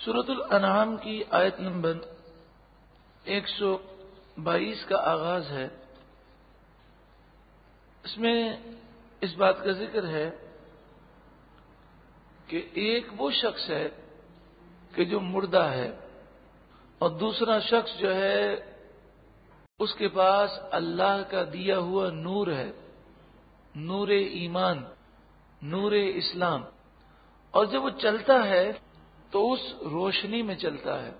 سورۃ الانعام کی آیت نمبر 122 کا آغاز ہے۔ اس میں اس بات کا ذکر ہے کہ ایک وہ شخص ہے کہ جو مردہ ہے اور دوسرا شخص جو ہے اس کے پاس اللہ کا دیا ہوا نور ہے، نور ایمان، نور اسلام، اور جب وہ چلتا ہے تو اس روشنی میں چلتا ہے۔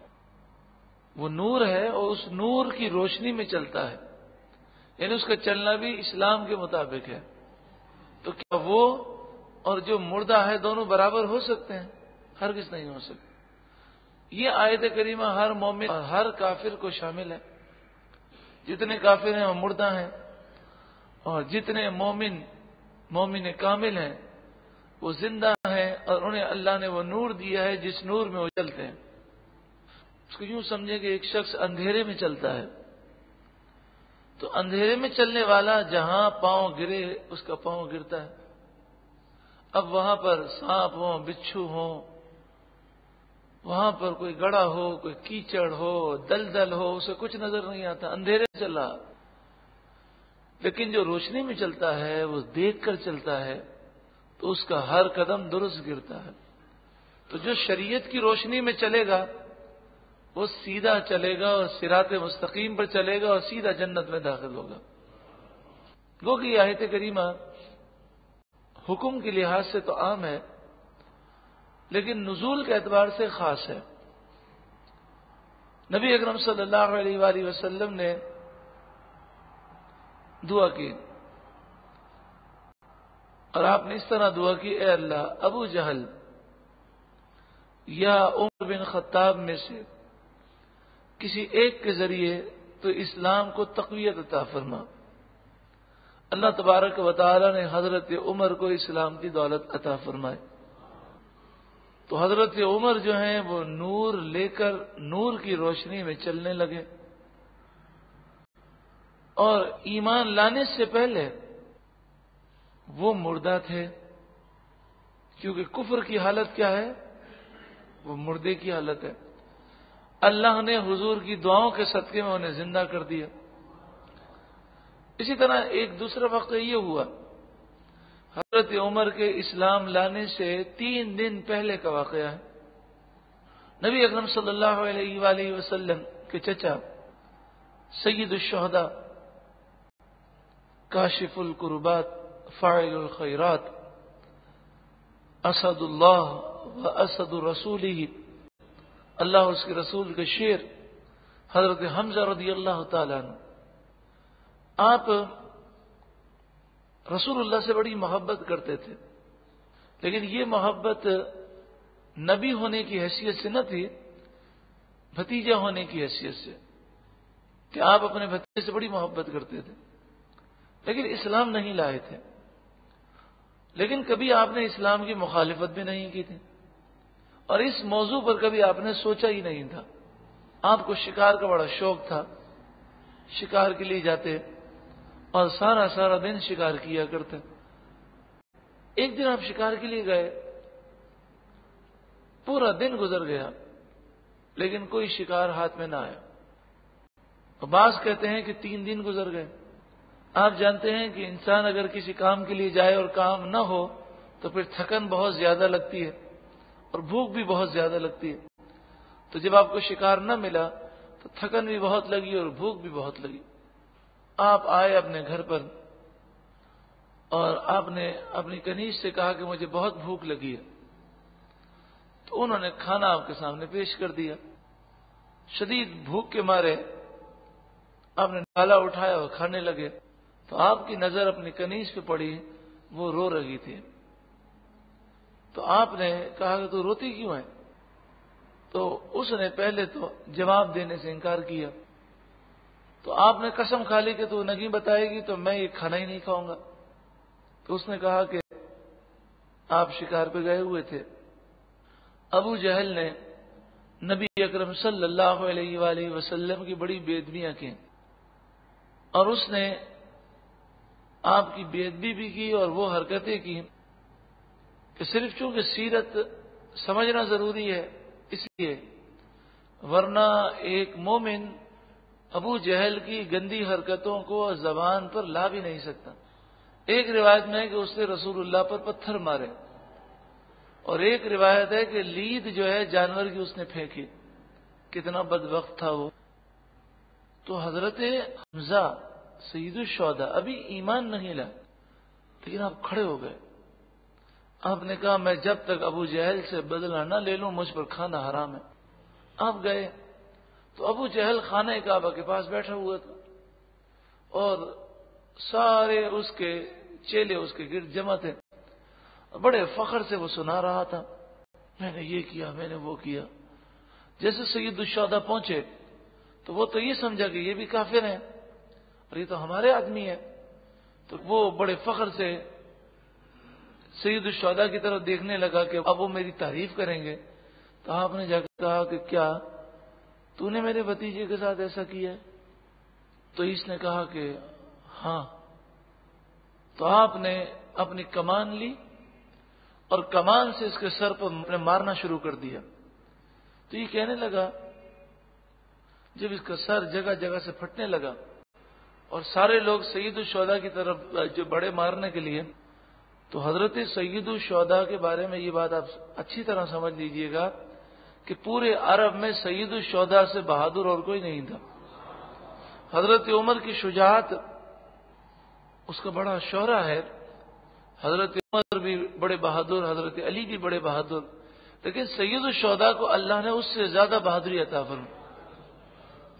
وہ نور ہے اور اس نور کی روشنی میں چلتا ہے، یعنی اس کا چلنا بھی اسلام کے مطابق ہے۔ تو کیا وہ اور جو مردہ ہے دونوں برابر ہو سکتے ہیں؟ ہرگز نہیں ہو سکتے۔ یہ آیت کریمہ ہر مومن اور ہر کافر کو شامل ہے۔ جتنے کافر ہیں وہ مردہ ہیں، اور جتنے مومن کامل ہیں وہ زندہ ہیں، اور انہیں اللہ نے وہ نور دیا ہے جس نور میں وہ چلتے ہیں۔ اس کو یوں سمجھے کہ ایک شخص اندھیرے میں چلتا ہے، تو اندھیرے میں چلنے والا جہاں پاؤں گرے اس کا پاؤں گرتا ہے۔ اب وہاں پر سانپ ہو، بچھو ہو، وہاں پر کوئی گڑھا ہو، کوئی کیچڑ ہو، دلدل ہو، اسے کچھ نظر نہیں آتا، اندھیرے میں چل رہا۔ لیکن جو روشنی میں چلتا ہے وہ دیکھ کر چلتا ہے تو اس کا ہر قدم درست گرتا ہے۔ تو جو شریعت کی روشنی میں چلے گا وہ سیدھا چلے گا اور صراط مستقیم پر چلے گا اور سیدھا جنت میں داخل ہوگا۔ گو کہ یہ آیت کریمہ حکم کے لحاظ سے تو عام ہے، لیکن نزول کے اعتبار سے خاص ہے۔ نبی اکرم صلی اللہ علیہ وآلہ وسلم نے دعا کی، اور آپ نے اس طرح دعا کی: اے اللہ، ابو جہل یا عمر بن خطاب میں سے کسی ایک کے ذریعے تو اسلام کو تقویت عطا فرما۔ اللہ تبارک و تعالی نے حضرت عمر کو اسلام کی دولت عطا فرمائے۔ تو حضرت عمر جو ہیں وہ نور لے کر نور کی روشنی میں چلنے لگے، اور ایمان لانے سے پہلے وہ مردہ تھے، کیونکہ کفر کی حالت کیا ہے؟ وہ مردے کی حالت ہے۔ اللہ نے حضور کی دعاؤں کے صدقے میں انہیں زندہ کر دیا۔ اسی طرح ایک دوسرا وقت یہ ہوا، حضرت عمر کے اسلام لانے سے 3 دن پہلے کا واقعہ ہے۔ نبی اکرم صلی اللہ علیہ وآلہ وسلم کے چچا سید الشہداء، کاشف الکربات، فاعل الخیرات، اسد اللہ و اسد رسولہ، اللہ اور اس کے رسول کے شیر، حضرت حمزہ رضی اللہ تعالیٰ عنہ، آپ رسول اللہ سے بڑی محبت کرتے تھے، لیکن یہ محبت نبی ہونے کی حیثیت سے نہ تھی، بھتیجا ہونے کی حیثیت سے، کہ آپ اپنے بھتیجے سے بڑی محبت کرتے تھے، لیکن اسلام نہیں لائے تھے۔ لیکن کبھی آپ نے اسلام کی مخالفت بھی نہیں کی تھی، اور اس موضوع پر کبھی آپ نے سوچا ہی نہیں تھا۔ آپ کو شکار کا بڑا شوق تھا، شکار کے لیے جاتے اور سارا دن شکار کیا کرتے۔ ایک دن آپ شکار کے لیے گئے، پورا دن گزر گیا لیکن کوئی شکار ہاتھ میں نہ آیا، اور بعض کہتے ہیں کہ 3 دن گزر گئے۔ آپ جانتے ہیں کہ انسان اگر کسی کام کے لیے جائے اور کام نہ ہو تو پھر تھکن بہت زیادہ لگتی ہے اور بھوک بھی بہت زیادہ لگتی ہے۔ تو جب آپ کو شکار نہ ملا تو تھکن بھی بہت لگی اور بھوک بھی بہت لگی۔ آپ آئے اپنے گھر پر اور آپ نے اپنی کنیز سے کہا کہ مجھے بہت بھوک لگی ہے، تو انہوں نے کھانا آپ کے سامنے پیش کر دیا۔ شدید بھوک کے مارے آپ نے ڈالا اٹھایا اور کھانے لگے، تو آپ کی نظر اپنی کنیز پہ پڑی، وہ رو رہی تھی۔ تو آپ نے کہا کہ تو روتی کیوں ہے؟ تو اس نے پہلے تو جواب دینے سے انکار کیا، تو آپ نے قسم کھا لی کہ تو نہیں بتائے گی تو میں یہ کھانا ہی نہیں کھاؤں گا۔ تو اس نے کہا کہ آپ شکار پہ گئے ہوئے تھے۔ ابو جہل نے نبی اکرم صلی اللہ علیہ وآلہ وسلم کی بڑی بے ادبیاں کی، اور اس نے آپ کی بے ادبی بھی کی اور وہ حرکتیں کی کہ صرف چونکہ سیرت سمجھنا ضروری ہے اس لیے ورنہ ایک مومن ابو جہل کی گندی حرکتوں کو زبان پر لا بھی نہیں سکتا۔ ایک روایت میں ہے کہ اس نے رسول اللہ پر پتھر مارے، اور ایک روایت ہے کہ لید جو ہے جانور کی اس نے پھینکی۔ کتنا بدبخت تھا وہ۔ تو حضرت حمزہ سید الشہداء ابھی ایمان نہیں لا، لیکن آپ کھڑے ہو گئے۔ آپ نے کہا میں جب تک ابو جہل سے بدلہ نہ لے لوں مجھ پر کھانا حرام ہے۔ آپ گئے تو ابو جہل خانہ کعبہ کے پاس بیٹھا ہوا تھا، اور سارے اس کے چیلے اس کے گرد جمع تھے، بڑے فخر سے وہ سنا رہا تھا، میں نے یہ کیا، میں نے وہ کیا۔ جیسے سید الشہداء پہنچے تو وہ تو یہ سمجھا کہ یہ بھی کافر ہیں اور یہ تو ہمارے آدمی ہے، تو وہ بڑے فخر سے سید الشہداء کی طرف دیکھنے لگا کہ اب وہ میری تعریف کریں گے۔ تو آپ نے جا کے کہا کہ کیا تو نے میرے بھتیجے کے ساتھ ایسا کیا ہے؟ تو اس نے کہا کہ ہاں۔ تو آپ نے اپنی کمان لی اور کمان سے اس کے سر پر مارنا شروع کر دیا۔ تو یہ کہنے لگا، جب اس کا سر جگہ جگہ سے پھٹنے لگا اور سارے لوگ سید الشہداء کی طرف جو بڑے مارنے کے لیے، تو حضرت سید الشہداء کے بارے میں یہ بات آپ اچھی طرح سمجھ لیجئے گا کہ پورے عرب میں سید الشہداء سے بہادر اور کوئی نہیں تھا۔ حضرت عمر کی شجاعت اس کا بڑا شہرہ ہے، حضرت عمر بھی بڑے بہادر، حضرت علی بھی بڑے بہادر، لیکن سید الشہداء کو اللہ نے اس سے زیادہ بہادری عطا فرمائی۔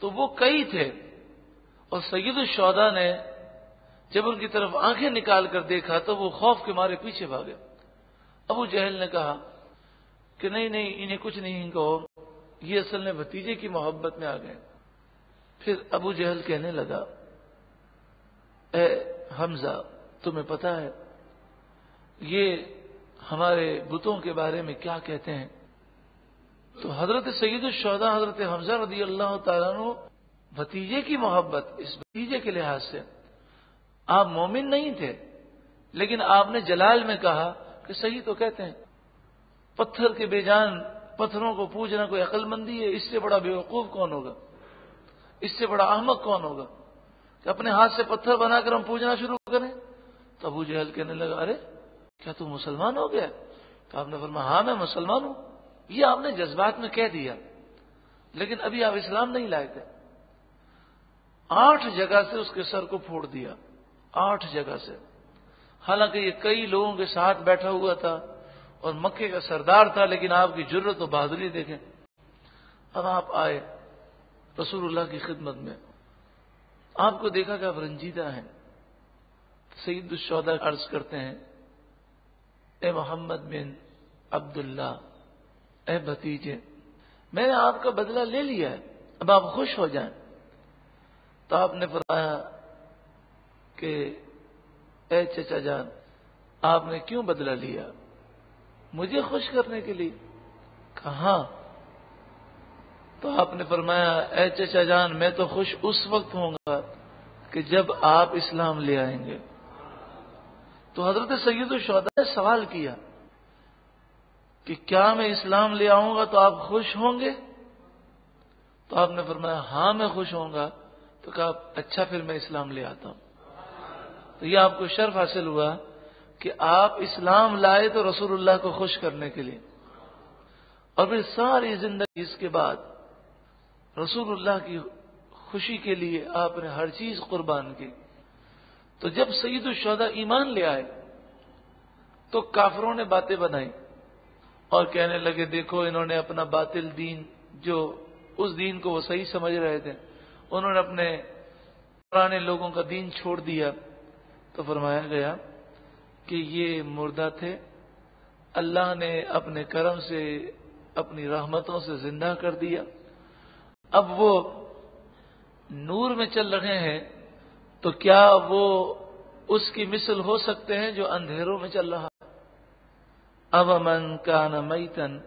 تو وہ کئی تھے، اور سید الشہداء نے جب ان کی طرف آنکھیں نکال کر دیکھا تو وہ خوف کے مارے پیچھے بھاگے۔ ابو جہل نے کہا کہ نہیں نہیں، انہیں کچھ نہیں کہو، یہ اصل میں بھتیجے کی محبت میں آ گئے۔ پھر ابو جہل کہنے لگا، اے حمزہ تمہیں پتا ہے یہ ہمارے بتوں کے بارے میں کیا کہتے ہیں؟ تو حضرت سید الشہداء حضرت حمزہ رضی اللہ تعالیٰ عنہ بھتیجے کی محبت، اس بھتیجے کے لحاظ سے آپ مومن نہیں تھے، لیکن آپ نے جلال میں کہا کہ صحیح تو کہتے ہیں، پتھر کے بے جان پتھروں کو پوجنا کوئی عقل مندی ہے؟ اس سے بڑا بیوقوف کون ہوگا، اس سے بڑا احمق کون ہوگا کہ اپنے ہاتھ سے پتھر بنا کر ہم پوجنا شروع کریں؟ تو ابو جہل کہنے لگا، ارے کیا تو مسلمان ہو گیا؟ تو آپ نے فرمایا ہاں میں مسلمان ہوں۔ یہ آپ نے جذبات میں کہہ دیا، لیکن ابھی آپ اسلام نہیں لائے تھے۔ 8 جگہ سے اس کے سر کو پھوڑ دیا، 8 جگہ سے، حالانکہ یہ کئی لوگوں کے ساتھ بیٹھا ہوا تھا اور مکے کا سردار تھا، لیکن آپ کی جرت و بہادری دیکھیں۔ اب آپ آئے رسول اللہ کی خدمت میں، آپ کو دیکھا کہ آپ رنجیدہ ہیں۔ سید الشہداء عرض کرتے ہیں، اے محمد بن عبداللہ، اے بھتیجے، میں نے آپ کا بدلہ لے لیا ہے، اب آپ خوش ہو جائیں۔ تو آپ نے فرمایا کہ اے چچا جان، آپ نے کیوں بدلہ لیا؟ مجھے خوش کرنے کے لیے؟ کہاں؟ تو آپ نے فرمایا، اے چچا جان میں تو خوش اس وقت ہوں گا کہ جب آپ اسلام لے آئیں گے۔ تو حضرت سید الشہداء نے سوال کیا کہ کیا میں اسلام لے آؤں گا تو آپ خوش ہوں گے؟ تو آپ نے فرمایا ہاں میں خوش ہوں گا۔ تو کہا اچھا پھر میں اسلام لے آتا ہوں۔ تو یہ آپ کو شرف حاصل ہوا کہ آپ اسلام لائے تو رسول اللہ کو خوش کرنے کے لیے، اور پھر ساری زندگی اس کے بعد رسول اللہ کی خوشی کے لیے آپ نے ہر چیز قربان کی۔ تو جب سید الشہداء ایمان لے آئے تو کافروں نے باتیں بنائی اور کہنے لگے دیکھو انہوں نے اپنا باطل دین، جو اس دین کو وہ صحیح سمجھ رہے تھے، انہوں نے اپنے پرانے لوگوں کا دین چھوڑ دیا۔ تو فرمایا گیا کہ یہ مردہ تھے، اللہ نے اپنے کرم سے اپنی رحمتوں سے زندہ کر دیا، اب وہ نور میں چل رہے ہیں، تو کیا وہ اس کی مثل ہو سکتے ہیں جو اندھیروں میں چل رہا؟ اب من کان میتن،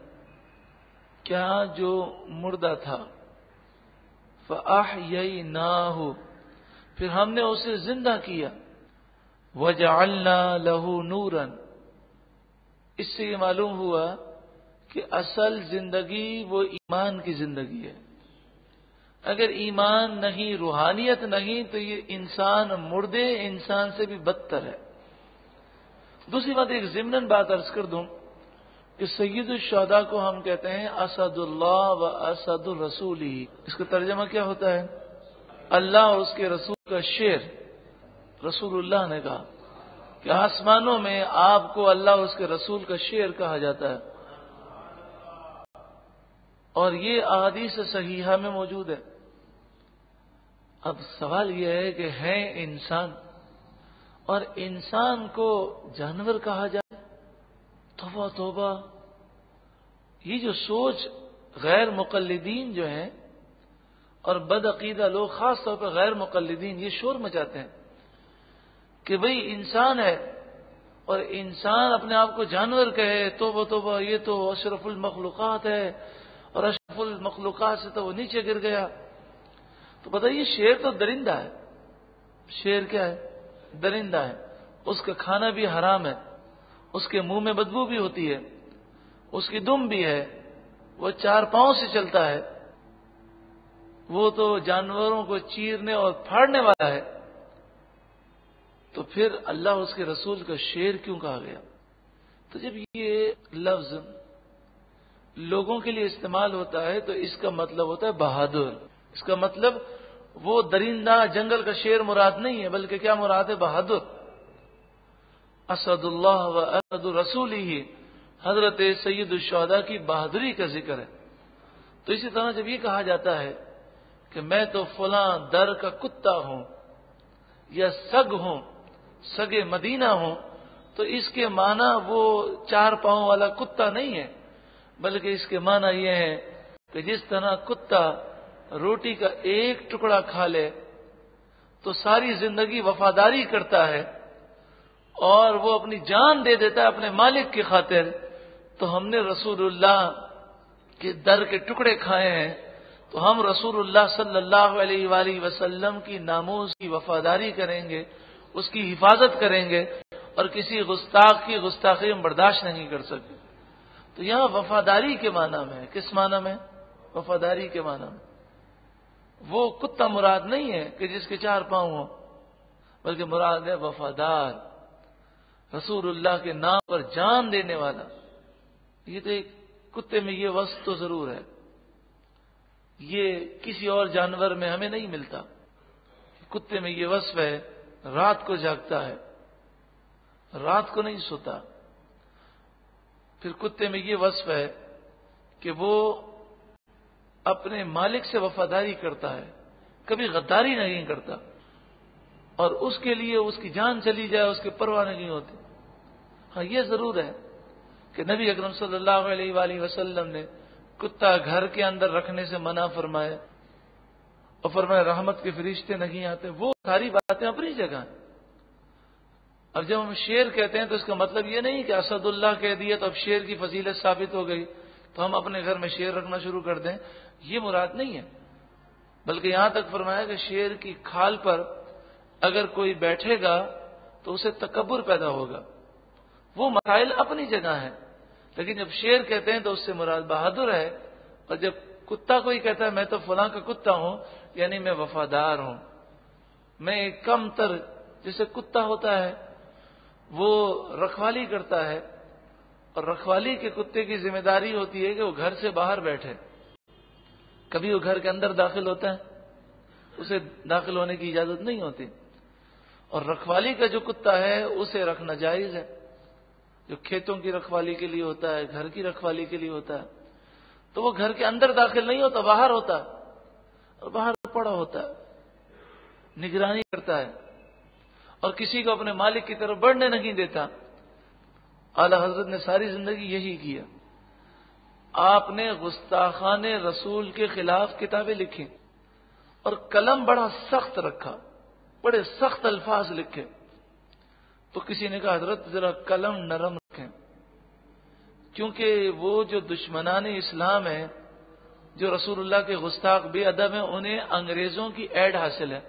کیا جو مردہ تھا، فاحییناہ، پھر ہم نے اسے زندہ کیا، وجعلنا لہ نورا، اس سے یہ معلوم ہوا کہ اصل زندگی وہ ایمان کی زندگی ہے. اگر ایمان نہیں، روحانیت نہیں، تو یہ انسان مردے انسان سے بھی بدتر ہے. دوسری بات، ایک ضمناً بات عرض کر دوں کہ سید الشہداء کو ہم کہتے ہیں اسد اللہ و اسد الرسول. اس کا ترجمہ کیا ہوتا ہے؟ اللہ اور اس کے رسول کا شیر. رسول اللہ نے کہا کہ آسمانوں میں آپ کو اللہ اور اس کے رسول کا شیر کہا جاتا ہے، اور یہ احادیث صحیحہ میں موجود ہے. اب سوال یہ ہے کہ ہے انسان اور انسان کو جانور کہا جائے؟ توبہ توبہ. یہ جو سوچ غیر مقلدین جو ہیں اور بدعقیدہ لوگ، خاص طور پر غیر مقلدین، یہ شور مچاتے ہیں کہ بھئی انسان ہے اور انسان اپنے آپ کو جانور کہے. توبہ توبہ، یہ تو اشرف المخلوقات ہے اور اشرف المخلوقات سے تو وہ نیچے گر گیا. تو بتائیے، شیر تو درندہ ہے. شیر کیا ہے؟ درندہ ہے. اس کا کھانا بھی حرام ہے، اس کے منہ میں بدبو بھی ہوتی ہے، اس کی دم بھی ہے، وہ 4 پاؤں سے چلتا ہے، وہ تو جانوروں کو چیرنے اور پھاڑنے والا ہے. تو پھر اللہ اس کے رسول کا شیر کیوں کہا گیا؟ تو جب یہ لفظ لوگوں کے لیے استعمال ہوتا ہے تو اس کا مطلب ہوتا ہے بہادر. اس کا مطلب وہ درندہ جنگل کا شیر مراد نہیں ہے، بلکہ کیا مراد ہے؟ بہادر. اسد اللہ و اسد الرسول ہی حضرت سید الشہداء کی بہادری کا ذکر ہے. تو اسی طرح جب یہ کہا جاتا ہے کہ میں تو فلاں در کا کتا ہوں یا سگ ہوں، سگ مدینہ ہوں، تو اس کے معنی وہ 4 پاؤں والا کتا نہیں ہے، بلکہ اس کے معنی یہ ہے کہ جس طرح کتا روٹی کا ایک ٹکڑا کھا لے تو ساری زندگی وفاداری کرتا ہے اور وہ اپنی جان دے دیتا ہے اپنے مالک کی خاطر، تو ہم نے رسول اللہ کے در کے ٹکڑے کھائے ہیں، تو ہم رسول اللہ صلی اللہ علیہ وآلہ وسلم کی ناموس کی وفاداری کریں گے، اس کی حفاظت کریں گے، اور کسی گستاخ کی گستاخی ہم برداشت نہیں کر سکتے. تو یہاں وفاداری کے معنی میں ہے. کس معنی میں؟ وفاداری کے معنی میں. وہ کتا مراد نہیں ہے کہ جس کے 4 پاؤں ہوں، بلکہ مراد ہے وفادار، رسول اللہ کے نام پر جان دینے والا. یہ تو ایک کتے میں یہ وصف تو ضرور ہے، یہ کسی اور جانور میں ہمیں نہیں ملتا. کتے میں یہ وصف ہے، رات کو جاگتا ہے، رات کو نہیں سوتا. پھر کتے میں یہ وصف ہے کہ وہ اپنے مالک سے وفاداری کرتا ہے، کبھی غداری نہیں کرتا، اور اس کے لیے اس کی جان چلی جائے اس کی پرواہ نہیں ہوتی. ہاں یہ ضرور ہے کہ نبی اکرم صلی اللہ علیہ وآلہ وسلم نے کتا گھر کے اندر رکھنے سے منع فرمایا اور فرمایا رحمت کے فرشتے نہیں آتے. وہ ساری باتیں اپنی جگہ ہیں. اب جب ہم شیر کہتے ہیں تو اس کا مطلب یہ نہیں کہ اسد اللہ کہہ دیا تو اب شیر کی فضیلت ثابت ہو گئی تو ہم اپنے گھر میں شیر رکھنا شروع کر دیں، یہ مراد نہیں ہے. بلکہ یہاں تک فرمایا کہ شیر کی کھال پر اگر کوئی بیٹھے گا تو اسے تکبر پیدا ہوگا. وہ مسائل اپنی جگہ ہیں، لیکن جب شیر کہتے ہیں تو اس سے مراد بہادر ہے، اور جب کتا کوئی کہتا ہے میں تو فلاں کا کتا ہوں، یعنی میں وفادار ہوں، میں ایک کم تر، جیسے کتا ہوتا ہے وہ رکھوالی کرتا ہے، اور رکھوالی کے کتے کی ذمہ داری ہوتی ہے کہ وہ گھر سے باہر بیٹھے. کبھی وہ گھر کے اندر داخل ہوتا ہے، اسے داخل ہونے کی اجازت نہیں ہوتی. اور رکھوالی کا جو کتا ہے اسے رکھنا جائز ہے، جو کھیتوں کی رکھوالی کے لیے ہوتا ہے، گھر کی رکھوالی کے لیے ہوتا ہے. تو وہ گھر کے اندر داخل نہیں ہوتا، باہر ہوتا ہے، اور باہر پڑا ہوتا ہے، نگرانی کرتا ہے، اور کسی کو اپنے مالک کی طرف بڑھنے نہیں دیتا. اعلی حضرت نے ساری زندگی یہی کیا. آپ نے گستاخان رسول کے خلاف کتابیں لکھی اور قلم بڑا سخت رکھا، بڑے سخت الفاظ لکھے. تو کسی نے کہا حضرت ذرا قلم نرم رکھیں، کیونکہ وہ جو دشمنان اسلام ہیں، جو رسول اللہ کے گستاخ بے ادب ہیں، انہیں انگریزوں کی ایڈ حاصل ہے.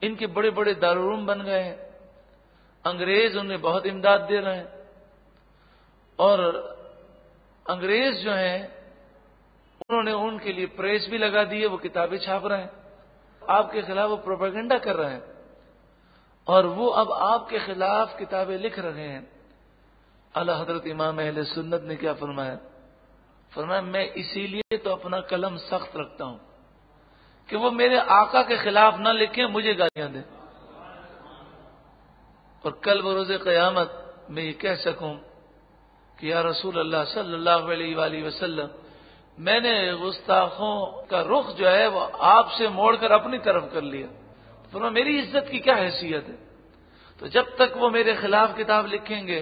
ان کے بڑے بڑے دارالعلوم بن گئے ہیں، انگریز انہیں بہت امداد دے رہے ہیں، اور انگریز جو ہیں انہوں نے ان کے لیے پریس بھی لگا دی ہے، وہ کتابیں چھاپ رہے ہیں، آپ کے خلاف وہ پروپیگنڈا کر رہے ہیں، اور وہ اب آپ کے خلاف کتابیں لکھ رہے ہیں۔ اعلی حضرت امام اہل سنت نے کیا فرمایا؟ فرمایا میں اسی لیے تو اپنا قلم سخت رکھتا ہوں کہ وہ میرے آقا کے خلاف نہ لکھیں، مجھے گالیاں دیں، اور کل بروز قیامت میں یہ کہہ سکوں کہ یا رسول اللہ صلی اللہ علیہ وآلہ وسلم، میں نے گستاخوں کا رخ جو ہے وہ آپ سے موڑ کر اپنی طرف کر لیا، فرمایا میری عزت کی کیا حیثیت ہے؟ تو جب تک وہ میرے خلاف کتاب لکھیں گے،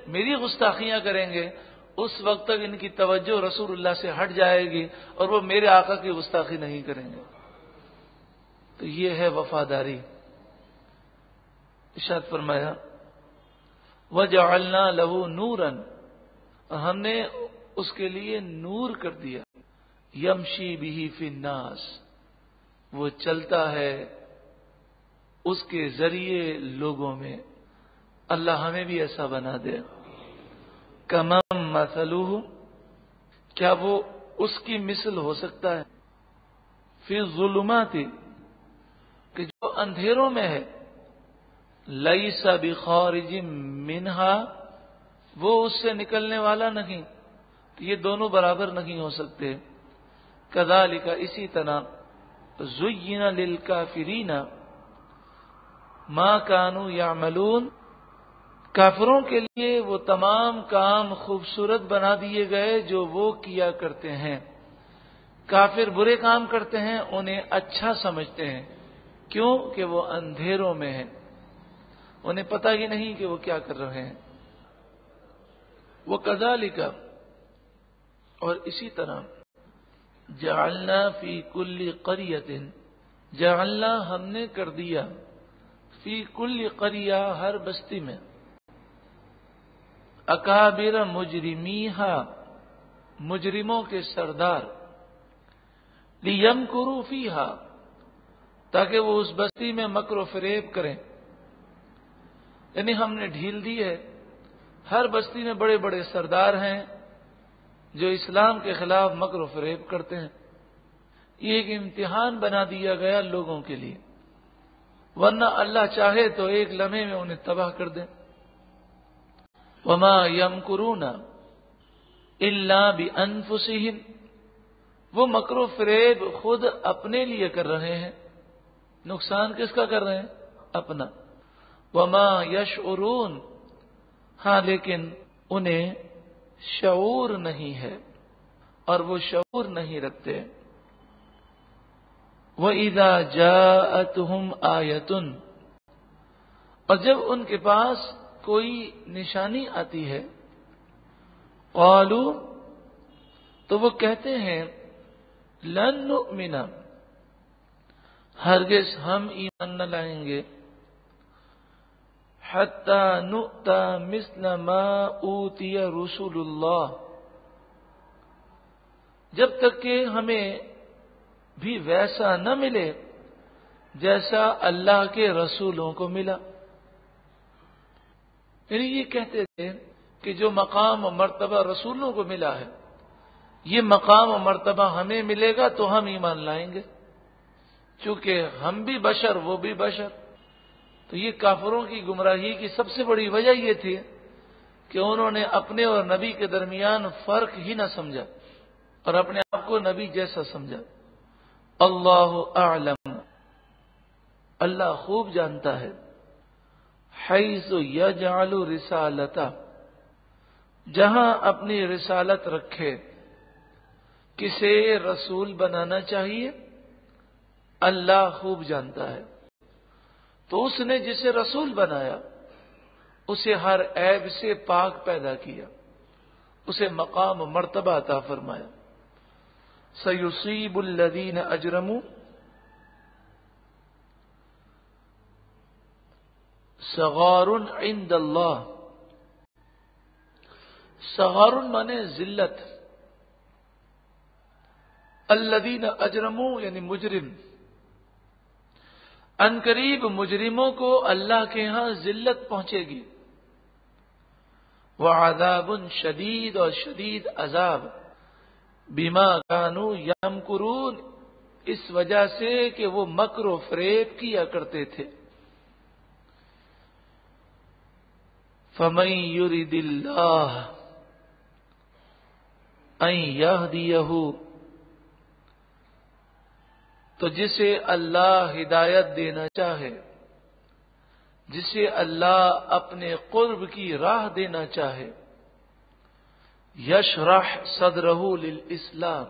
میری گستاخیاں کریں گے، اس وقت تک ان کی توجہ رسول اللہ سے ہٹ جائے گی اور وہ میرے آقا کی گستاخی نہیں کریں گے۔ تو یہ ہے وفاداری۔ ارشاد فرمایا وَجَعَلْنَا لَهُ نُورًا، اور ہم نے اس کے لیے نور کر دیا، یمشی بِهِ فِی النَّاسِ، وہ چلتا ہے اس کے ذریعے لوگوں میں۔ اللہ ہمیں بھی ایسا بنا دے۔ کَمَن مَثَلُهُ، کیا وہ اس کی مثل ہو سکتا ہے؟ فی الظلمات، کہ جو اندھیروں میں ہے، لیس بخارج منہا، وہ اس سے نکلنے والا نہیں، تو یہ دونوں برابر نہیں ہو سکتے۔ کذالک، اسی طرح، زین للکافرین ما کانوا یعملون، کافروں کے لیے وہ تمام کام خوبصورت بنا دیے گئے جو وہ کیا کرتے ہیں۔ کافر برے کام کرتے ہیں، انہیں اچھا سمجھتے ہیں، کیوں کہ وہ اندھیروں میں ہیں، انہیں پتہ ہی نہیں کہ وہ کیا کر رہے ہیں۔ وَكَذَلِكَ، اور اسی طرح، جعلنا فی کل قریۃ، جعلنا ہم نے کر دیا، فی کل قریہ ہر بستی میں، اکابر مجرمیہا مجرموں کے سردار، لیمکروا فیہا تاکہ وہ اس بستی میں مکر و فریب کریں، یعنی ہم نے ڈھیل دی ہے، ہر بستی میں بڑے بڑے سردار ہیں جو اسلام کے خلاف مکر و فریب کرتے ہیں۔ یہ ایک امتحان بنا دیا گیا لوگوں کے لیے، ورنہ اللہ چاہے تو ایک لمحے میں انہیں تباہ کر دیں۔ وما یمکرون الا بانفسہم، وہ مکر و فریب خود اپنے لیے کر رہے ہیں، نقصان کس کا کر رہے ہیں؟ اپنا۔ وما یشعرون، ہاں لیکن انہیں شعور نہیں ہے اور وہ شعور نہیں رکھتے۔ وَإِذَا جَاءَتْهُمْ آیَةٌ، اور جب ان کے پاس کوئی نشانی آتی ہے، قالوا، تو وہ کہتے ہیں، لن نؤمن، ہرگز ہم ایمان نہ لائیں گے، حتی نؤتی مثل ما اوتی رسول اللہ، جب تک کہ ہمیں بھی ویسا نہ ملے جیسا اللہ کے رسولوں کو ملا۔ یعنی یہ کہتے تھے کہ جو مقام و مرتبہ رسولوں کو ملا ہے، یہ مقام و مرتبہ ہمیں ملے گا تو ہم ایمان لائیں گے، چونکہ ہم بھی بشر وہ بھی بشر۔ تو یہ کافروں کی گمراہی کی سب سے بڑی وجہ یہ تھی کہ انہوں نے اپنے اور نبی کے درمیان فرق ہی نہ سمجھا اور اپنے آپ کو نبی جیسا سمجھا۔ اللہ اعلم، اللہ خوب جانتا ہے، حیث یجعل رسالتہ، جہاں اپنی رسالت رکھے، کسے رسول بنانا چاہیے اللہ خوب جانتا ہے۔ تو اس نے جسے رسول بنایا اسے ہر عیب سے پاک پیدا کیا، اسے مقام و مرتبہ عطا فرمایا۔ سیصیب الذین اجرموا صغار عند اللہ، صغار مانے ذلت، الذین اجرموا یعنی مجرم، ان قریب مجرموں کو اللہ کے ہاں ذلت پہنچے گی، وعذاب شدید، اور شدید عذاب، بما کانوا یمکرون، اس وجہ سے کہ وہ مکر و فریب کیا کرتے تھے۔ فمن یرد اللہ ان یہدیہ، تو جسے اللہ ہدایت دینا چاہے، جسے اللہ اپنے قرب کی راہ دینا چاہے، یشرح صدرہ للاسلام،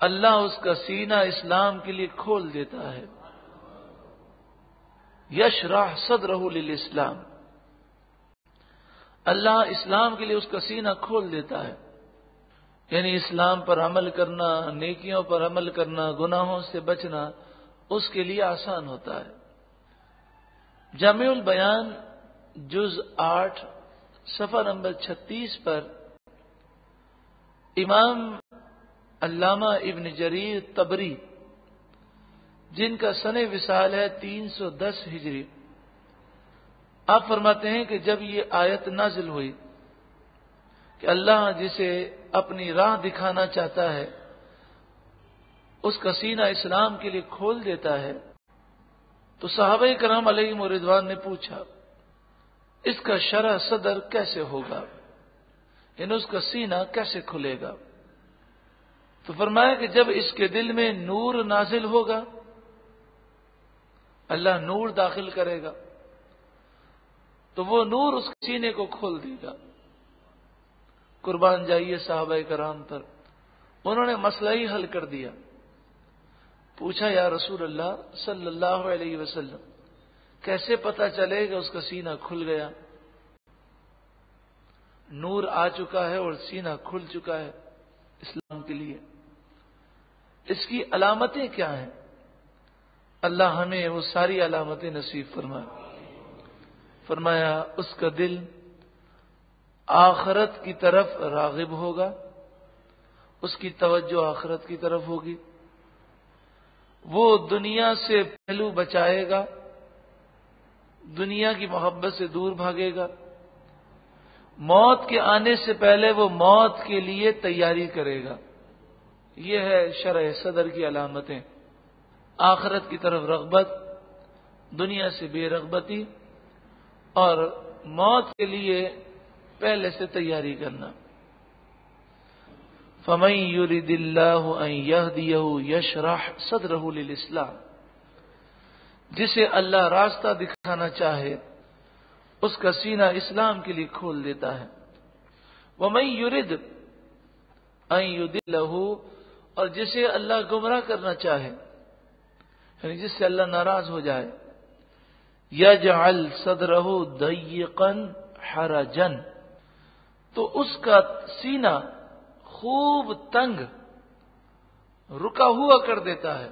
اللہ اس کا سینہ اسلام کے لیے کھول دیتا ہے۔ یشرح صدرہ للاسلام، اللہ اسلام کے لیے اس کا سینہ کھول دیتا ہے، یعنی اسلام پر عمل کرنا، نیکیوں پر عمل کرنا، گناہوں سے بچنا اس کے لیے آسان ہوتا ہے۔ جامع البیان جز 8 صفحہ نمبر 36 پر امام علامہ ابن جریر طبری، جن کا سن وصال ہے 310 ہجری، آپ فرماتے ہیں کہ جب یہ آیت نازل ہوئی کہ اللہ جسے اپنی راہ دکھانا چاہتا ہے اس کا سینہ اسلام کے لیے کھول دیتا ہے، تو صحابہ کرام علیہم رضوان نے پوچھا اس کا شرح صدر کیسے ہوگا، یعنی اس کا سینہ کیسے کھلے گا؟ تو فرمایا کہ جب اس کے دل میں نور نازل ہوگا، اللہ نور داخل کرے گا تو وہ نور اس سینے کو کھول دے گا۔ قربان جائیے صحابہ کرام پر، انہوں نے مسئلہ ہی حل کر دیا۔ پوچھا یا رسول اللہ صلی اللہ علیہ وسلم کیسے پتا چلے گا اس کا سینہ کھل گیا؟ نور آ چکا ہے اور سینہ کھل چکا ہے اسلام کے لیے، اس کی علامتیں کیا ہیں؟ اللہ ہمیں وہ ساری علامتیں نصیب فرمائے۔ فرمایا اس کا دل آخرت کی طرف راغب ہوگا، اس کی توجہ آخرت کی طرف ہوگی، وہ دنیا سے پہلو بچائے گا، دنیا کی محبت سے دور بھاگے گا، موت کے آنے سے پہلے وہ موت کے لیے تیاری کرے گا۔ یہ ہے شرح صدر کی علامتیں، آخرت کی طرف رغبت، دنیا سے بے رغبتی، اور موت کے لیے پہلے سے تیاری کرنا۔ فَمَن يُرِدِ اللَّهُ أَن يَهْدِيَهُ يَشْرَحْ صَدْرَهُ لِلْإِسْلَامِ، جسے اللہ راستہ دکھانا چاہے اس کا سینہ اسلام کے لیے کھول دیتا ہے۔ وَمَن يُرِدْ أَن يُضِلَّهُ، اور جسے اللہ گمراہ کرنا چاہے، یعنی جس سے اللہ ناراض ہو جائے، يَجْعَلْ صَدْرَهُ ضَيِّقًا حَرَجًا، تو اس کا سینہ خوب تنگ رکا ہوا کر دیتا ہے،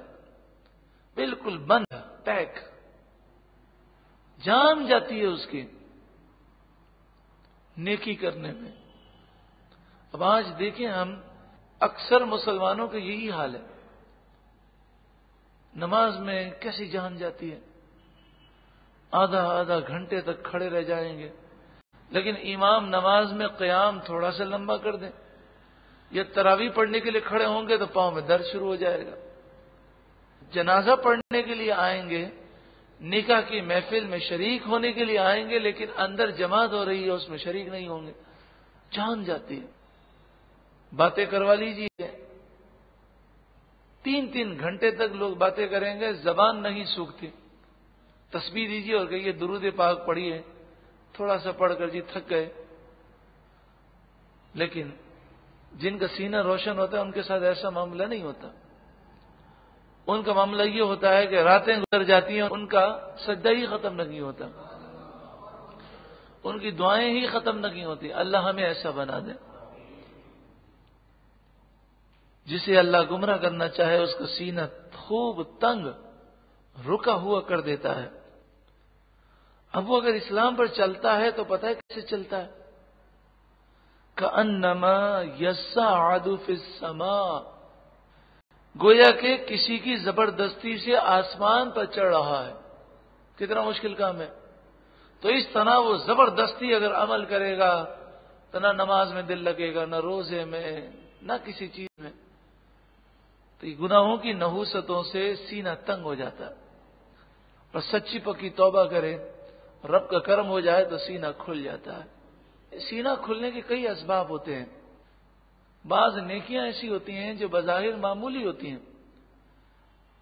بالکل بند، پیک، جام جاتی ہے اس کی نیکی کرنے میں۔ اب آج دیکھیں ہم اکثر مسلمانوں کا یہی حال ہے، نماز میں کیسی جان جاتی ہے، آدھا گھنٹے تک کھڑے رہ جائیں گے، لیکن امام نماز میں قیام تھوڑا سا لمبا کر دیں، یا تراویح پڑھنے کے لیے کھڑے ہوں گے تو پاؤں میں درد شروع ہو جائے گا۔ جنازہ پڑھنے کے لیے آئیں گے، نکاح کی محفل میں شریک ہونے کے لیے آئیں گے، لیکن اندر جماعت ہو رہی ہے اس میں شریک نہیں ہوں گے، جان جاتی ہے۔ باتیں کروا لیجیے، 3 گھنٹے تک لوگ باتیں کریں گے، زبان نہیں سوکھتی۔ تسبیح دیجیے اور کہیے درود پاک پڑھیے، تھوڑا سا پڑھ کر جی تھک گئے۔ لیکن جن کا سینہ روشن ہوتا ہے ان کے ساتھ ایسا معاملہ نہیں ہوتا، ان کا معاملہ یہ ہوتا ہے کہ راتیں گزر جاتی ہیں، ان کا سجدہ ہی ختم نہیں ہوتا، ان کی دعائیں ہی ختم نہیں ہوتی۔ اللہ ہمیں ایسا بنا دے۔ جسے اللہ گمراہ کرنا چاہے اس کا سینہ خوب تنگ رکا ہوا کر دیتا ہے۔ اب وہ اگر اسلام پر چلتا ہے تو پتہ ہے کیسے چلتا ہے؟ كَأَنَّمَا يَصَّعَّدُ فِي السَّمَاءِ، گویا کہ کسی کی زبردستی سے آسمان پر چڑھ رہا ہے۔ کتنا مشکل کام ہے، تو اس طرح وہ زبردستی اگر عمل کرے گا تو نہ نماز میں دل لگے گا، نہ روزے میں، نہ کسی چیز میں. تو یہ گناہوں کی نحوستوں سے سینہ تنگ ہو جاتا ہے. اور سچی پکی توبہ کرے، رب کا کرم ہو جائے تو سینہ کھل جاتا ہے. سینہ کھلنے کے کئی اسباب ہوتے ہیں. بعض نیکیاں ایسی ہوتی ہیں جو بظاہر معمولی ہوتی ہیں،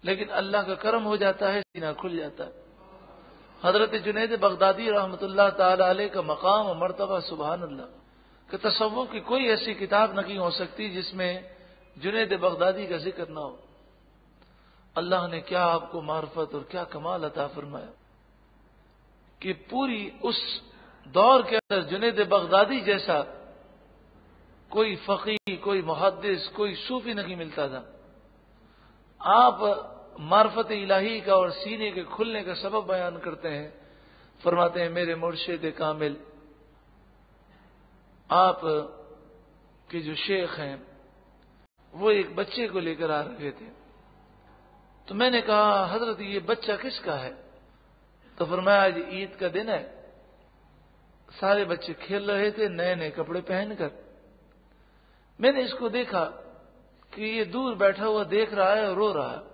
لیکن اللہ کا کرم ہو جاتا ہے، سینہ کھل جاتا ہے. حضرت جنید بغدادی رحمۃ اللہ تعالی علیہ کا مقام و مرتبہ سبحان اللہ کہ تصوف کی کوئی ایسی کتاب نہیں ہو سکتی جس میں جنید بغدادی کا ذکر نہ ہو. اللہ نے کیا آپ کو معرفت اور کیا کمال عطا فرمایا کہ پوری اس دور کے اندر جنید بغدادی جیسا کوئی فقیہ، کوئی محدث، کوئی صوفی نہیں ملتا تھا. آپ معرفت الہی کا اور سینے کے کھلنے کا سبب بیان کرتے ہیں. فرماتے ہیں میرے مرشد کامل، آپ کے جو شیخ ہیں وہ ایک بچے کو لے کر آ رہے تھے. تو میں نے کہا حضرت یہ بچہ کس کا ہے؟ تو فرمایا آج عید کا دن ہے، سارے بچے کھیل رہے تھے نئے نئے کپڑے پہن کر. میں نے اس کو دیکھا کہ یہ دور بیٹھا ہوا دیکھ رہا ہے اور رو رہا ہے.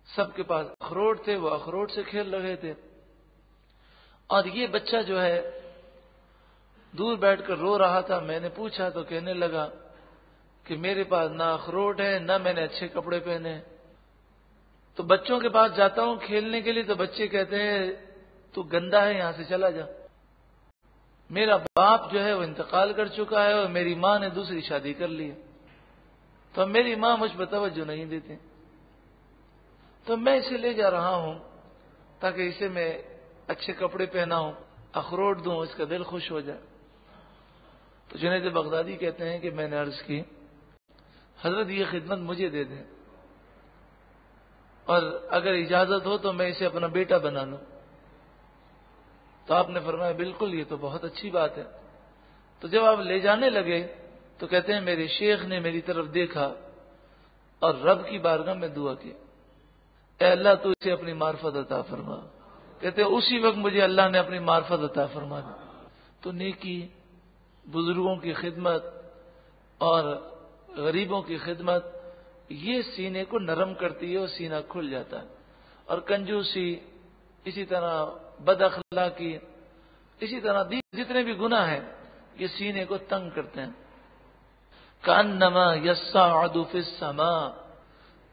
سب کے پاس اخروٹ تھے، وہ اخروٹ سے کھیل رہے تھے، اور یہ بچہ جو ہے دور بیٹھ کر رو رہا تھا. میں نے پوچھا تو کہنے لگا کہ میرے پاس نہ اخروٹ ہے نہ میں نے اچھے کپڑے پہنے ہیں. تو بچوں کے پاس جاتا ہوں کھیلنے کے لیے تو بچے کہتے ہیں تو گندا ہے، یہاں سے چلا جا. میرا باپ جو ہے وہ انتقال کر چکا ہے اور میری ماں نے دوسری شادی کر لی ہے، تو میری ماں مجھ پر توجہ نہیں دیتی. تو میں اسے لے جا رہا ہوں تاکہ اسے میں اچھے کپڑے پہناؤں، اخروٹ دوں، اس کا دل خوش ہو جائے. تو جنید بغدادی کہتے ہیں کہ میں نے عرض کی حضرت یہ خدمت مجھے دے دیں، اور اگر اجازت ہو تو میں اسے اپنا بیٹا بنا لوں. تو آپ نے فرمایا بالکل، یہ تو بہت اچھی بات ہے. تو جب آپ لے جانے لگے تو کہتے ہیں میرے شیخ نے میری طرف دیکھا اور رب کی بارگاہ میں دعا کی، اے اللہ تو اسے اپنی معرفت عطا فرما. کہتے ہیں اسی وقت مجھے اللہ نے اپنی معرفت عطا فرما دی. تو نیکی، بزرگوں کی خدمت اور غریبوں کی خدمت یہ سینے کو نرم کرتی ہے اور سینہ کھل جاتا ہے. اور کنجوسی، اسی طرح بد اخلاقی، اسی طرح جتنے بھی گناہ ہیں یہ سینے کو تنگ کرتے ہیں. کانما یصعد فی السماء،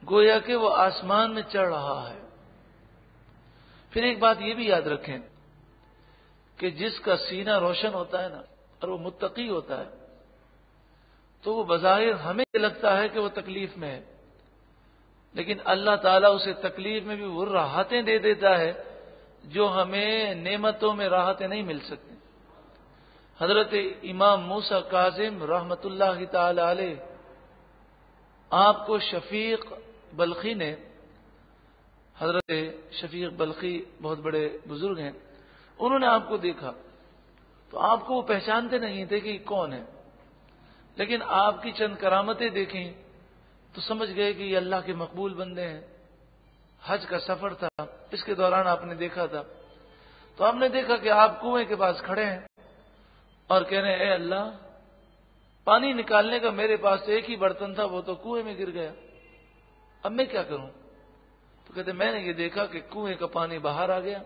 گویا کہ وہ آسمان میں چڑھ رہا ہے. پھر ایک بات یہ بھی یاد رکھیں کہ جس کا سینہ روشن ہوتا ہے نا اور وہ متقی ہوتا ہے تو وہ بظاہر ہمیں لگتا ہے کہ وہ تکلیف میں ہے، لیکن اللہ تعالیٰ اسے تکلیف میں بھی وہ راحتیں دے دیتا ہے جو ہمیں نعمتوں میں راحتیں نہیں مل سکتی. حضرت امام موسیٰ کاظم رحمت اللہ تعالی علیہ، آپ کو شفیق بلخی نے، حضرت شفیق بلخی بہت بڑے بزرگ ہیں، انہوں نے آپ کو دیکھا تو آپ کو وہ پہچانتے نہیں تھے کہ یہ کون ہے، لیکن آپ کی چند کرامتیں دیکھیں تو سمجھ گئے کہ یہ اللہ کے مقبول بندے ہیں. حج کا سفر تھا، اس کے دوران آپ نے دیکھا تھا. تو آپ نے دیکھا کہ آپ کنویں کے پاس کھڑے ہیں اور کہہ رہے ہیں اے اللہ، پانی نکالنے کا میرے پاس ایک ہی برتن تھا، وہ تو کنویں میں گر گیا، اب میں کیا کروں؟ تو کہتے میں نے یہ دیکھا کہ کنویں کا پانی باہر آ گیا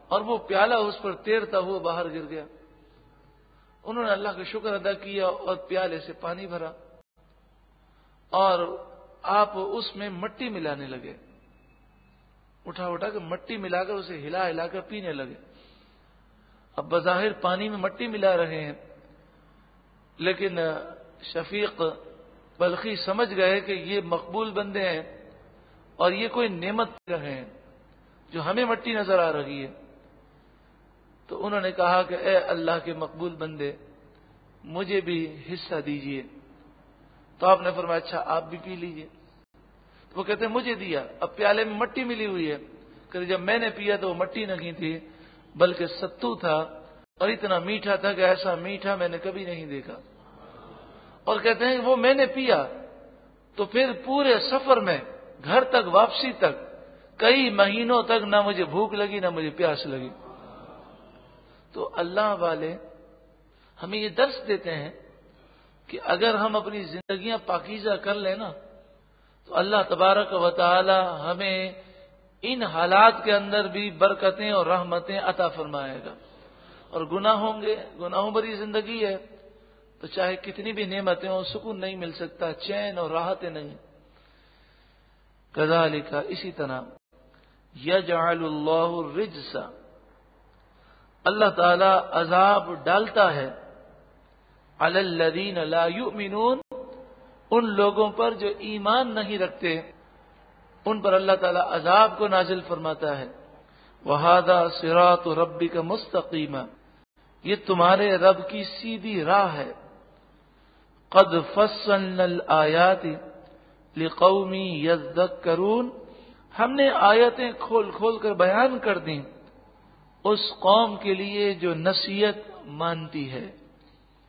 اور وہ پیالہ اس پر تیرتا ہوا باہر گر گیا. انہوں نے اللہ کا شکر ادا کیا اور پیالے سے پانی بھرا اور آپ اس میں مٹی ملانے لگے، اٹھا کے مٹی ملا کر اسے ہلا ہلا کر پینے لگے. اب بظاہر پانی میں مٹی ملا رہے ہیں، لیکن شفیق بلخی سمجھ گئے کہ یہ مقبول بندے ہیں اور یہ کوئی نعمت رہے ہیں جو ہمیں مٹی نظر آ رہی ہے. تو انہوں نے کہا کہ اے اللہ کے مقبول بندے، مجھے بھی حصہ دیجئے. تو آپ نے فرمایا اچھا آپ بھی پی لیجئے. تو وہ کہتے ہیں مجھے دیا. اب پیالے میں مٹی ملی ہوئی ہے، کہ جب میں نے پیا تو وہ مٹی نہیں تھی بلکہ ستو تھا، اور اتنا میٹھا تھا کہ ایسا میٹھا میں نے کبھی نہیں دیکھا. اور کہتے ہیں وہ میں نے پیا تو پھر پورے سفر میں گھر تک واپسی تک کئی مہینوں تک نہ مجھے بھوک لگی نہ مجھے پیاس لگی. تو اللہ والے ہمیں یہ درس دیتے ہیں کہ اگر ہم اپنی زندگیاں پاکیزہ کر لیں نا تو اللہ تبارک و تعالی ہمیں ان حالات کے اندر بھی برکتیں اور رحمتیں عطا فرمائے گا. اور گناہ ہوں گے، گناہوں بھری زندگی ہے تو چاہے کتنی بھی نعمتیں ہوں سکون نہیں مل سکتا، چین اور راحتیں نہیں. کذالک، اسی طرح یجعل اللہ الرجس، اللہ تعالی عذاب ڈالتا ہے علی الذین لا یؤمنون، ان لوگوں پر جو ایمان نہیں رکھتے ان پر اللہ تعالی عذاب کو نازل فرماتا ہے. وہذا صراط ربک مستقیما، یہ تمہارے رب کی سیدھی راہ ہے. قد فصلنا الآیات لقوم یذکرون، ہم نے آیتیں کھول کھول کر بیان کر دیں اس قوم کے لیے جو نصیحت مانتی ہے.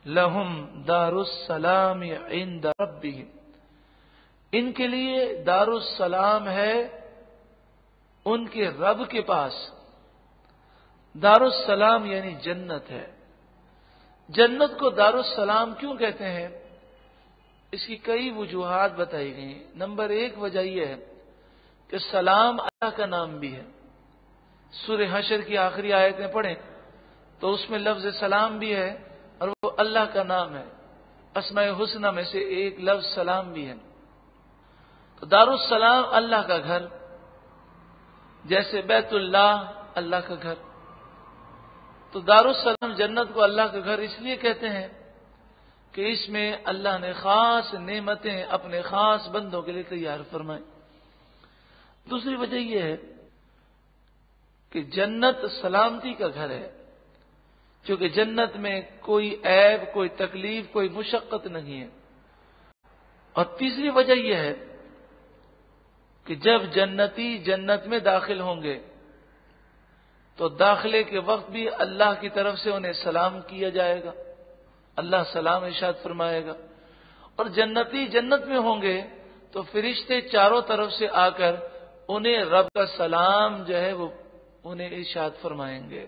لہم دار السلام عند ربہم، ان کے لیے دار السلام ہے ان کے رب کے پاس. دار السلام یعنی جنت ہے. جنت کو دار السلام کیوں کہتے ہیں؟ اس کی کئی وجوہات بتائی گئی. نمبر 1 وجہ یہ ہے کہ سلام اللہ کا نام بھی ہے. سورہ حشر کی آخری آیتیں پڑھیں تو اس میں لفظ سلام بھی ہے اور وہ اللہ کا نام ہے. اسماء حسنہ میں سے ایک لفظ سلام بھی ہے. تو دار السلام اللہ کا گھر، جیسے بیت اللہ اللہ کا گھر. تو دار السلام جنت کو اللہ کا گھر اس لیے کہتے ہیں کہ اس میں اللہ نے خاص نعمتیں اپنے خاص بندوں کے لیے تیار فرمائیں. دوسری وجہ یہ ہے کہ جنت سلامتی کا گھر ہے، چونکہ جنت میں کوئی عیب، کوئی تکلیف، کوئی مشقت نہیں ہے. اور تیسری وجہ یہ ہے کہ جب جنتی جنت میں داخل ہوں گے تو داخلے کے وقت بھی اللہ کی طرف سے انہیں سلام کیا جائے گا، اللہ سلام ارشاد فرمائے گا. اور جنتی جنت میں ہوں گے تو فرشتے چاروں طرف سے آ کر انہیں رب کا سلام جو ہے وہ انہیں ارشاد فرمائیں گے.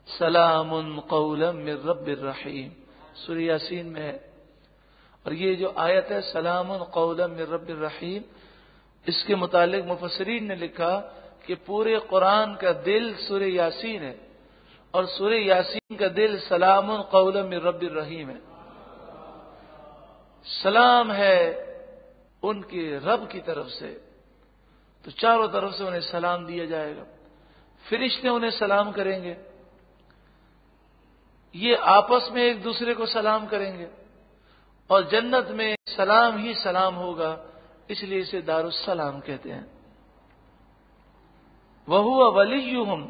سلام قولا من رب الرحیم، سورہ یاسین میں ہے. اور یہ جو آیت ہے سلام قولا من رب الرحیم، اس کے متعلق مفسرین نے لکھا کہ پورے قرآن کا دل سورہ یاسین ہے اور سورہ یاسین کا دل سلام قولا من رب الرحیم ہے. سلام ہے ان کے رب کی طرف سے، تو چاروں طرف سے انہیں سلام دیا جائے گا. فرشتے انہیں سلام کریں گے، یہ آپس میں ایک دوسرے کو سلام کریں گے. اور جنت میں سلام ہی سلام ہوگا، اس لیے اسے دار السلام کہتے ہیں. وَهُوَ وَلِيُّهُمْ،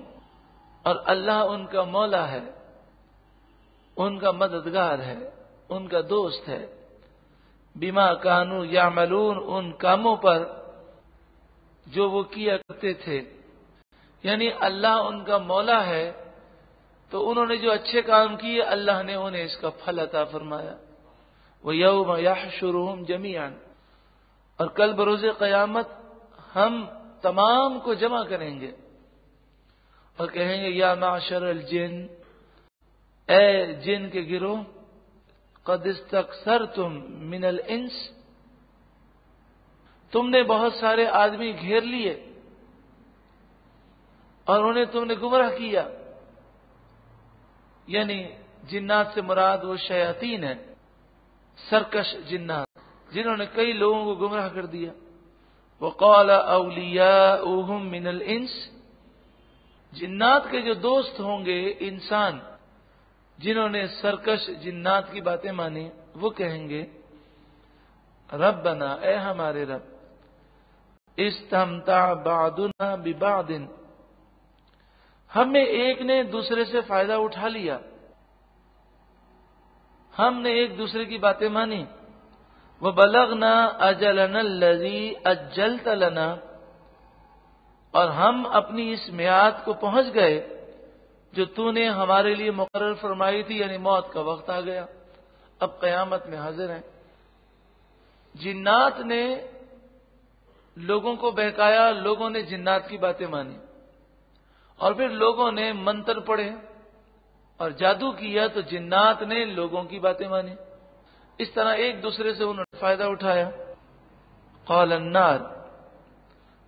اور اللہ ان کا مولا ہے، ان کا مددگار ہے، ان کا دوست ہے. بما کانوا یعملون، ان کاموں پر جو وہ کیا کرتے تھے. یعنی اللہ ان کا مولا ہے تو انہوں نے جو اچھے کام کیے اللہ نے انہیں اس کا پھل عطا فرمایا. وَيَوْمَ يَحْشُرُهُمْ جَمِيعًا، اور کل بروز قیامت ہم تمام کو جمع کریں گے اور کہیں گے یا معشر الجن، اے جن کے گروہ، قد استکثرتم من الانس، تم نے بہت سارے آدمی گھیر لیے اور انہیں تم نے گمراہ کیا. یعنی جنات سے مراد وہ شیاطین ہیں، سرکش جنات جنہوں نے کئی لوگوں کو گمراہ کر دیا. وقال اولیاؤہم من الانس، جنات کے جو دوست ہوں گے انسان جنہوں نے سرکش جنات کی باتیں مانی، وہ کہیں گے ربنا، اے ہمارے رب، استمتع بعضنا ببعض، ہم میں ایک نے دوسرے سے فائدہ اٹھا لیا، ہم نے ایک دوسرے کی باتیں مانی. وَبَلَغْنَا أَجَلَنَا الَّذِي أَجَّلْتَ لَنَا، اور ہم اپنی اس میعاد کو پہنچ گئے جو تو نے ہمارے لیے مقرر فرمائی تھی، یعنی موت کا وقت آ گیا، اب قیامت میں حاضر ہیں. جنات نے لوگوں کو بہکایا، لوگوں نے جنات کی باتیں مانی، اور پھر لوگوں نے منتر پڑھے، اور جادو کیا تو جنات نے لوگوں کی باتیں مانی. اس طرح ایک دوسرے سے انہوں نے فائدہ اٹھایا. قال النار،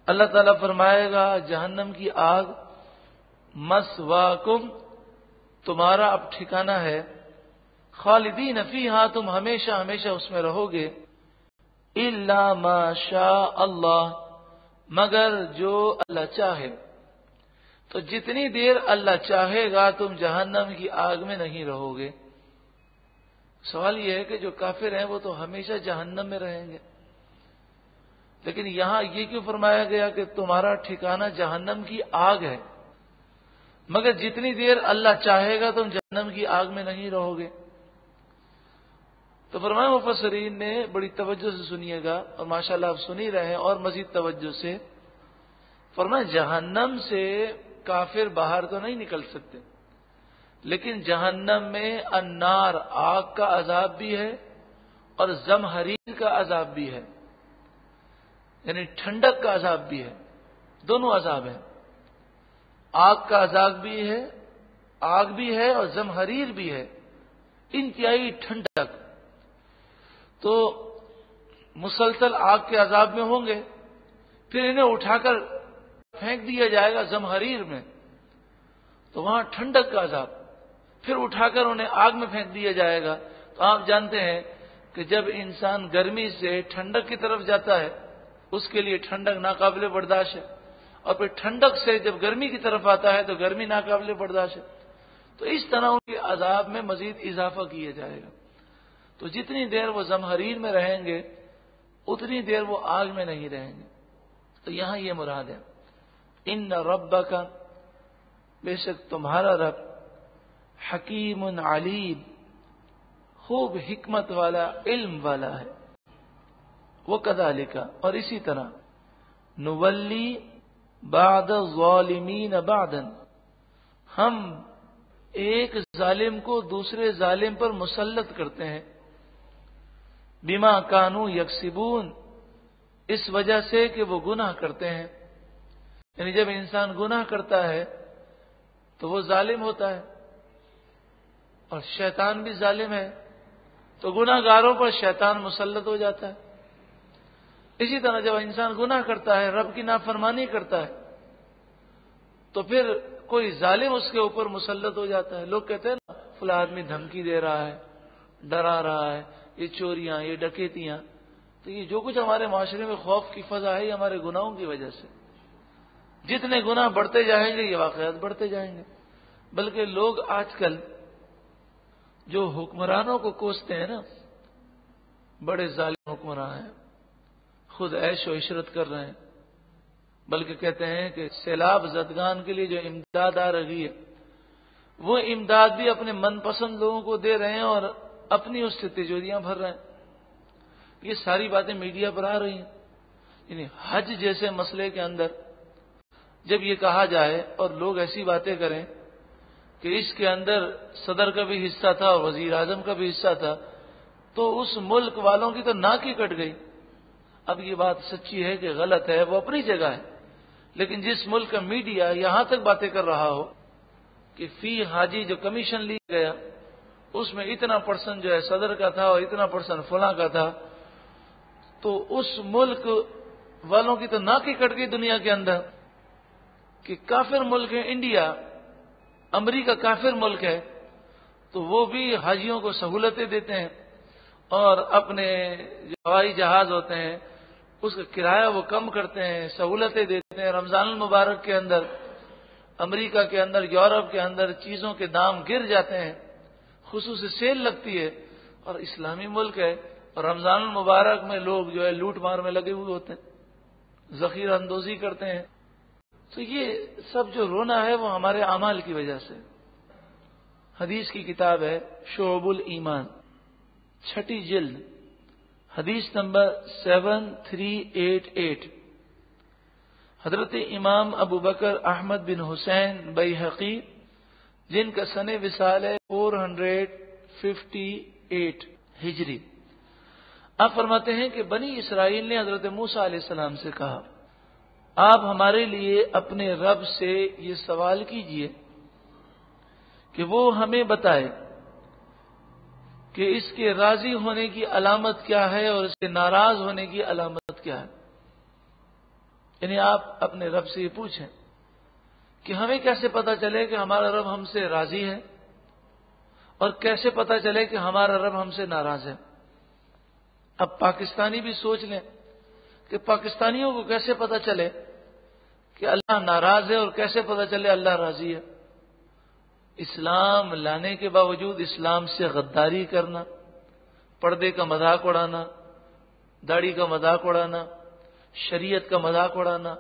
اللہ تعالیٰ فرمائے گا جہنم کی آگ، مسواکم، تمہارا اب ٹھکانہ ہے، خالدین فیہا، تم ہمیشہ ہمیشہ اس میں رہو گے، الا ما شاء اللہ، مگر جو اللہ چاہے. تو جتنی دیر اللہ چاہے گا تم جہنم کی آگ میں نہیں رہو گے. سوال یہ ہے کہ جو کافر ہیں وہ تو ہمیشہ جہنم میں رہیں گے، لیکن یہاں یہ کیوں فرمایا گیا کہ تمہارا ٹھکانہ جہنم کی آگ ہے، مگر جتنی دیر اللہ چاہے گا تم جہنم کی آگ میں نہیں رہو گے؟ تو فرمایا مفسرین نے بڑی توجہ سے سنیے گا، اور ماشاءاللہ آپ سن ہی رہے ہیں اور مزید توجہ سے. فرمایا جہنم سے کافر باہر تو نہیں نکل سکتے، لیکن جہنم میں النار، آگ کا عذاب بھی ہے اور زمہریر کا عذاب بھی ہے، یعنی ٹھنڈک کا عذاب بھی ہے. دونوں عذاب ہیں، آگ کا عذاب بھی ہے، آگ بھی ہے اور زمہریر بھی ہے، انتہائی ٹھنڈک. تو مسلسل آگ کے عذاب میں ہوں گے، پھر انہیں اٹھا کر پھینک دیا جائے گا زمہریر میں، تو وہاں ٹھنڈک کا عذاب، پھر اٹھا کر انہیں آگ میں پھینک دیا جائے گا. تو آپ جانتے ہیں کہ جب انسان گرمی سے ٹھنڈک کی طرف جاتا ہے اس کے لیے ٹھنڈک ناقابل برداشت ہے، اور پھر ٹھنڈک سے جب گرمی کی طرف آتا ہے تو گرمی ناقابل برداشت ہے. تو اس طرح ان کے عذاب میں مزید اضافہ کیا جائے گا. تو جتنی دیر وہ زمہریر میں رہیں گے اتنی دیر وہ آگ میں نہیں رہیں گے. تو یہاں یہ مراد ہے، ان ربک، بے شک تمہارا رب، حکیم علیم، خوب حکمت والا، علم والا ہے. وَكَذَلِكَ، اور اسی طرح، نولی بعد الظالمین بعدا، ہم ایک ظالم کو دوسرے ظالم پر مسلط کرتے ہیں، بما کانوا یکسبون، اس وجہ سے کہ وہ گناہ کرتے ہیں. یعنی جب انسان گناہ کرتا ہے تو وہ ظالم ہوتا ہے، اور شیطان بھی ظالم ہے، تو گناہ گاروں پر شیطان مسلط ہو جاتا ہے. اسی طرح جب انسان گناہ کرتا ہے، رب کی نافرمانی کرتا ہے، تو پھر کوئی ظالم اس کے اوپر مسلط ہو جاتا ہے. لوگ کہتے ہیں نا فلاں آدمی دھمکی دے رہا ہے، ڈرا رہا ہے، یہ چوریاں، یہ ڈکیتیاں. تو یہ جو کچھ ہمارے معاشرے میں خوف کی فضا ہے، یہ ہمارے گناہوں کی وجہ سے. جتنے گناہ بڑھتے جائیں گے یہ واقعات بڑھتے جائیں گے. بلکہ لوگ آج کل جو حکمرانوں کو کوستے ہیں نا، بڑے ظالم حکمران ہیں، خود عیش و عشرت کر رہے ہیں، بلکہ کہتے ہیں کہ سیلاب زدگان کے لیے جو امداد آ رہی ہے وہ امداد بھی اپنے من پسند لوگوں کو دے رہے ہیں اور اپنی اس سے تجوریاں بھر رہے ہیں. یہ ساری باتیں میڈیا پر آ رہی ہیں. یعنی حج جیسے مسئلے کے اندر جب یہ کہا جائے اور لوگ ایسی باتیں کریں کہ اس کے اندر صدر کا بھی حصہ تھا اور وزیر اعظم کا بھی حصہ تھا، تو اس ملک والوں کی تو ناک ہی کٹ گئی. اب یہ بات سچی ہے کہ غلط ہے، وہ اپنی جگہ ہے، لیکن جس ملک کا میڈیا یہاں تک باتیں کر رہا ہو کہ فی حاجی جو کمیشن لیا گیا اس میں اتنا پرسنٹ جو ہے صدر کا تھا اور اتنا پرسنٹ فلاں کا تھا، تو اس ملک والوں کی تو ناک ہی کٹ گئی دنیا کے اندر کہ کافر ملک ہے انڈیا، امریکہ کافر ملک ہے، تو وہ بھی حاجیوں کو سہولتیں دیتے ہیں اور اپنے جو ہوائی جہاز ہوتے ہیں اس کا کرایہ وہ کم کرتے ہیں، سہولتیں دیتے ہیں. رمضان المبارک کے اندر امریکہ کے اندر، یورپ کے اندر چیزوں کے دام گر جاتے ہیں، خصوصی سیل لگتی ہے، اور اسلامی ملک ہے اور رمضان المبارک میں لوگ جو ہے لوٹ مار میں لگے ہوئے ہوتے ہیں، ذخیرہ اندوزی کرتے ہیں. تو یہ سب جو رونا ہے وہ ہمارے اعمال کی وجہ سے. حدیث کی کتاب ہے شعب الایمان، 6 جلد، حدیث نمبر 7388. حضرت امام ابو بکر احمد بن حسین بیہقی، جن کا سن وصال ہے 458 ہجری، آپ فرماتے ہیں کہ بنی اسرائیل نے حضرت موسیٰ علیہ السلام سے کہا، آپ ہمارے لیے اپنے رب سے یہ سوال کیجئے کہ وہ ہمیں بتائے کہ اس کے راضی ہونے کی علامت کیا ہے اور اس کے ناراض ہونے کی علامت کیا ہے. یعنی آپ اپنے رب سے یہ پوچھیں کہ ہمیں کیسے پتا چلے کہ ہمارا رب ہم سے راضی ہے اور کیسے پتا چلے کہ ہمارا رب ہم سے ناراض ہے. اب پاکستانی بھی سوچ لیں کہ پاکستانیوں کو کیسے پتا چلے کہ اللہ ناراض ہے اور کیسے پتا چلے اللہ راضی ہے. اسلام لانے کے باوجود اسلام سے غداری کرنا، پردے کا مذاق اڑانا، داڑھی کا مذاق اڑانا، شریعت کا مذاق اڑانا،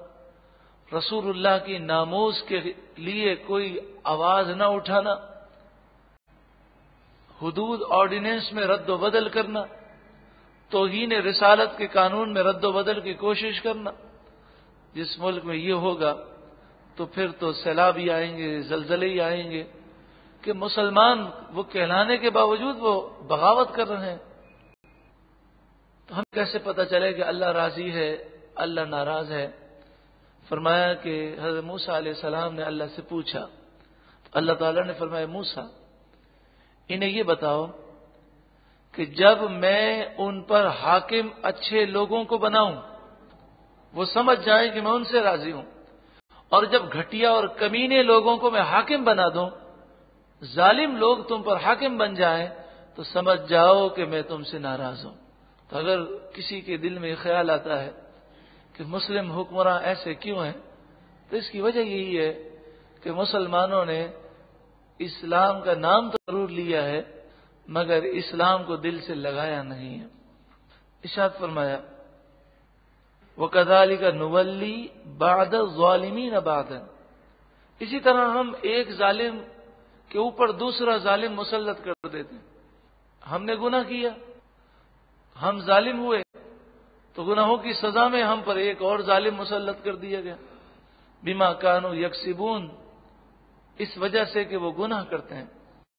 رسول اللہ کی ناموس کے لیے کوئی آواز نہ اٹھانا، حدود آرڈیننس میں رد و بدل کرنا، توہین رسالت کے قانون میں رد و بدل کی کوشش کرنا. جس ملک میں یہ ہوگا تو پھر تو سیلاب ہی آئیں گے، زلزلے ہی آئیں گے کہ مسلمان وہ کہلانے کے باوجود وہ بغاوت کر رہے ہیں. تو ہم کیسے پتہ چلے کہ اللہ راضی ہے اللہ ناراض ہے؟ فرمایا کہ حضرت موسیٰ علیہ السلام نے اللہ سے پوچھا تو اللہ تعالیٰ نے فرمایا موسیٰ انہیں یہ بتاؤ کہ جب میں ان پر حاکم اچھے لوگوں کو بناؤں وہ سمجھ جائیں کہ میں ان سے راضی ہوں، اور جب گھٹیا اور کمینے لوگوں کو میں حاکم بنا دوں، ظالم لوگ تم پر حاکم بن جائیں تو سمجھ جاؤ کہ میں تم سے ناراض ہوں. تو اگر کسی کے دل میں خیال آتا ہے کہ مسلم حکمراں ایسے کیوں ہیں تو اس کی وجہ یہی ہے کہ مسلمانوں نے اسلام کا نام تو ضرور لیا ہے مگر اسلام کو دل سے لگایا نہیں ہے. ارشاد فرمایا وَكَذَلِكَ نُوَلِّي بَعْضَ الظَّالِمِينَ بَعْضًا، اسی طرح ہم ایک ظالم کے اوپر دوسرا ظالم مسلط کر دیتے ہیں. ہم نے گناہ کیا، ہم ظالم ہوئے تو گناہوں کی سزا میں ہم پر ایک اور ظالم مسلط کر دیا گیا. بما کانوا یکسبون، اس وجہ سے کہ وہ گناہ کرتے ہیں.